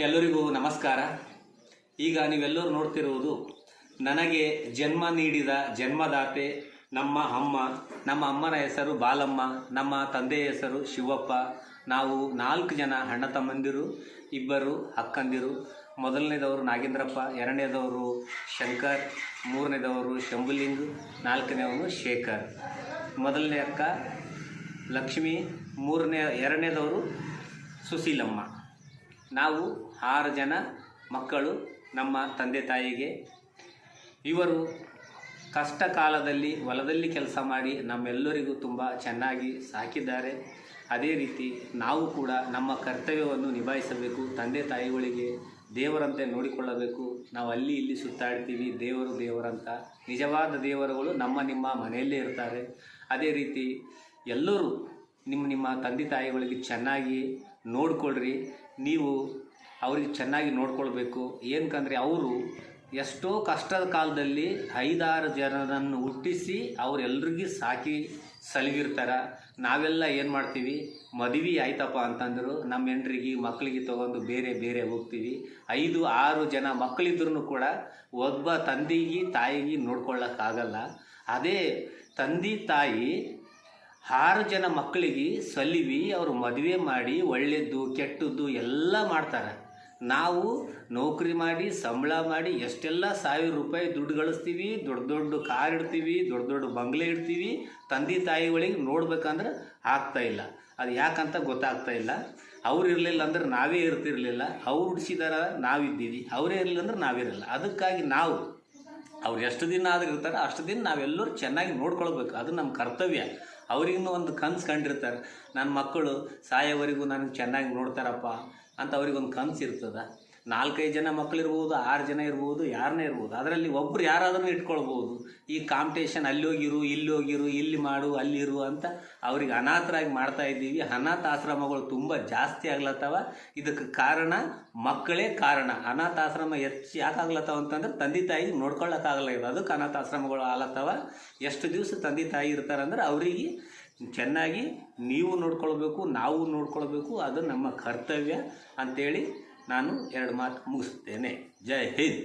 ಎಲ್ಲರಿಗೂ ನಮಸ್ಕಾರ. ಈಗ ನೀವೆಲ್ಲರೂ ನೋಡ್ತಿರುವುದು ನನಗೆ ಜನ್ಮ ನೀಡಿದ ಜನ್ಮದಾತೆ ನಮ್ಮ ಅಮ್ಮ. ನಮ್ಮ ಅಮ್ಮನ ಹೆಸರು ಬಾಲಮ್ಮ, ನಮ್ಮ ತಂದೆಯ ಹೆಸರು ಶಿವಪ್ಪ. ನಾವು 4 ಜನ ಅಣ್ಣ ತಮ್ಮಂದಿರು, 2 ಅಕ್ಕಂದಿರು. ಮೊದಲನೇದವರು ನಾಗೇಂದ್ರಪ್ಪ, ಎರಡನೇದವರು ಶಂಕರ್, ಮೂರನೇದವರು ಶಂಭುಲಿಂಗ್, 4ನೇವನು ಶೇಖರ್. ಮೊದಲನೇ ಅಕ್ಕ ಲಕ್ಷ್ಮಿ, ಎರಡನೇದವರು ಸುಶೀಲಮ್ಮ. ನಾವು 6 ಜನ ಮಕ್ಕಳು ನಮ್ಮ ತಂದೆ ತಾಯಿಗೆ. ಇವರು ಕಷ್ಟ ಕಾಲದಲ್ಲಿ ಹೊಲದಲ್ಲಿ ಕೆಲಸ ಮಾಡಿ ನಮ್ಮೆಲ್ಲರಿಗೂ ತುಂಬ ಚೆನ್ನಾಗಿ ಸಾಕಿದ್ದಾರೆ. ಅದೇ ರೀತಿ ನಾವು ಕೂಡ ನಮ್ಮ ಕರ್ತವ್ಯವನ್ನು ನಿಭಾಯಿಸಬೇಕು. ತಂದೆ ತಾಯಿಗಳಿಗೆ ದೇವರಂತೆ ನೋಡಿಕೊಳ್ಳಬೇಕು. ನಾವು ಅಲ್ಲಿ ಇಲ್ಲಿ ಸುತ್ತಾಡ್ತೀವಿ, ದೇವರಂತ. ನಿಜವಾದ ದೇವರುಗಳು ನಿಮ್ಮ ಮನೆಯಲ್ಲೇ ಇರ್ತಾರೆ. ಅದೇ ರೀತಿ ಎಲ್ಲರೂ ನಿಮ್ಮ ತಂದೆ ತಾಯಿಗಳಿಗೆ ಚೆನ್ನಾಗಿ ನೋಡಿಕೊಳ್ಳ್ರಿ. ನೀವು ಅವ್ರಿಗೆ ಚೆನ್ನಾಗಿ ನೋಡ್ಕೊಳ್ಬೇಕು. ಏನಕ್ಕಂದರೆ ಅವರು ಎಷ್ಟೋ ಕಷ್ಟದ ಕಾಲದಲ್ಲಿ 5-6 ಜನರನ್ನು ಹುಟ್ಟಿಸಿ ಅವರೆಲ್ಲರಿಗೂ ಸಾಕಿ ಸಲಗಿರ್ತಾರೆ. ನಾವೆಲ್ಲ ಏನು ಮಾಡ್ತೀವಿ, ಮದುವೆ ಆಯ್ತಪ್ಪ ಅಂತಂದರು ನಮ್ಮ ಹೆಂಡ್ರಿಗೆ ಮಕ್ಕಳಿಗೆ ತೊಗೊಂಡು ಬೇರೆ ಹೋಗ್ತೀವಿ. 5-6 ಜನ ಮಕ್ಕಳಿದ್ರೂ ಕೂಡ ಒಬ್ಬ ತಂದೆಗೆ ತಾಯಿಗೆ ನೋಡ್ಕೊಳ್ಳೋಕ್ಕಾಗಲ್ಲ. ಅದೇ ತಂದೆ ತಾಯಿ 6 ಜನ ಮಕ್ಕಳಿಗೆ ಸಲಿವಿ ಅವರು ಮದುವೆ ಮಾಡಿ ಒಳ್ಳೆಯದು ಕೆಟ್ಟದ್ದು ಎಲ್ಲ ಮಾಡ್ತಾರೆ. ನಾವು ನೌಕರಿ ಮಾಡಿ ಸಂಬಳ ಮಾಡಿ ಎಷ್ಟೆಲ್ಲ ₹1000 ದುಡ್ಡು ಗಳಿಸ್ತೀವಿ, ದೊಡ್ಡ ಕಾರ್ ಇಡ್ತೀವಿ, ದೊಡ್ಡ ಬಂಗ್ಲೆ ಇಡ್ತೀವಿ. ತಂದೆ ತಾಯಿಗಳಿಗೆ ನೋಡ್ಬೇಕಂದ್ರೆ ಆಗ್ತಾಯಿಲ್ಲ. ಅದು ಯಾಕಂತ ಗೊತ್ತಾಗ್ತಾ ಇಲ್ಲ. ಅವ್ರು ಇರಲಿಲ್ಲ ಅಂದ್ರೆ ನಾವೇ ಇರ್ತಿರಲಿಲ್ಲ. ಅವ್ರು ಹುಡ್ಸಿದಾರ ನಾವಿದ್ದೀವಿ, ಅವರೇ ಇರಲಿಲ್ಲ ಅಂದ್ರೆ ನಾವಿರಲ್ಲ. ಅದಕ್ಕಾಗಿ ನಾವು ಅವ್ರು ಎಷ್ಟು ದಿನ ಆದರೂ ಇರ್ತಾರೆ ಅಷ್ಟು ದಿನ ನಾವೆಲ್ಲರೂ ಚೆನ್ನಾಗಿ ನೋಡ್ಕೊಳ್ಬೇಕು. ಅದು ನಮ್ಮ ಕರ್ತವ್ಯ. ಅವ್ರಿಗೂ ಒಂದು ಕನಸು ಕಂಡಿರ್ತಾರೆ, ನನ್ನ ಮಕ್ಕಳು ಸಾಯೋವರೆಗೂ ನನಗೆ ಚೆನ್ನಾಗಿ ನೋಡ್ತಾರಪ್ಪ ಅಂತ. ಅವ್ರಿಗೊಂದು ಕನಸು ಇರ್ತದೆ. 4-5 ಜನ ಮಕ್ಕಳಿರ್ಬೋದು, 6 ಜನ ಇರ್ಬೋದು, ಯಾರನ್ನೇ ಇರ್ಬೋದು. ಅದರಲ್ಲಿ ಒಬ್ಬರು ಯಾರಾದರೂ ಇಟ್ಕೊಳ್ಬೋದು. ಈ ಕಾಂಪಿಟೇಷನ್ ಅಲ್ಲಿ ಹೋಗಿರು, ಇಲ್ಲಿ ಮಾಡು, ಅಲ್ಲಿರು ಅಂತ ಅವ್ರಿಗೆ ಅನಾಥರಾಗಿ ಮಾಡ್ತಾ ಇದ್ದೀವಿ. ಅನಾಥ ಆಶ್ರಮಗಳು ತುಂಬ ಜಾಸ್ತಿ ಆಗ್ಲತ್ತವ. ಇದಕ್ಕೆ ಕಾರಣ ಮಕ್ಕಳೇ ಕಾರಣ. ಅನಾಥ ಆಶ್ರಮ ಹೆಚ್ಚು ಯಾಕೆ ಆಗ್ಲತ್ತವ ಅಂತಂದ್ರೆ ತಂದೆ ತಾಯಿಗೆ ನೋಡ್ಕೊಳ್ಳೋಕ್ಕಾಗಲ್ಲ. ಇದು ಅದಕ್ಕೆ ಅನಾಥ ಆಶ್ರಮಗಳು ಆಗ್ಲತ್ತವ. ಎಷ್ಟು ದಿವಸ ತಂದೆ ತಾಯಿ ಇರ್ತಾರಂದ್ರೆ ಅವರಿಗೆ ಚೆನ್ನಾಗಿ ನೀವು ನೋಡ್ಕೊಳ್ಬೇಕು, ನಾವು ನೋಡ್ಕೊಳ್ಬೇಕು. ಅದು ನಮ್ಮ ಕರ್ತವ್ಯ ಅಂಥೇಳಿ ನಾನು 2 ಮಾತು ಮುಗಿಸ್ತೇನೆ. ಜೈ ಹಿಂದ್.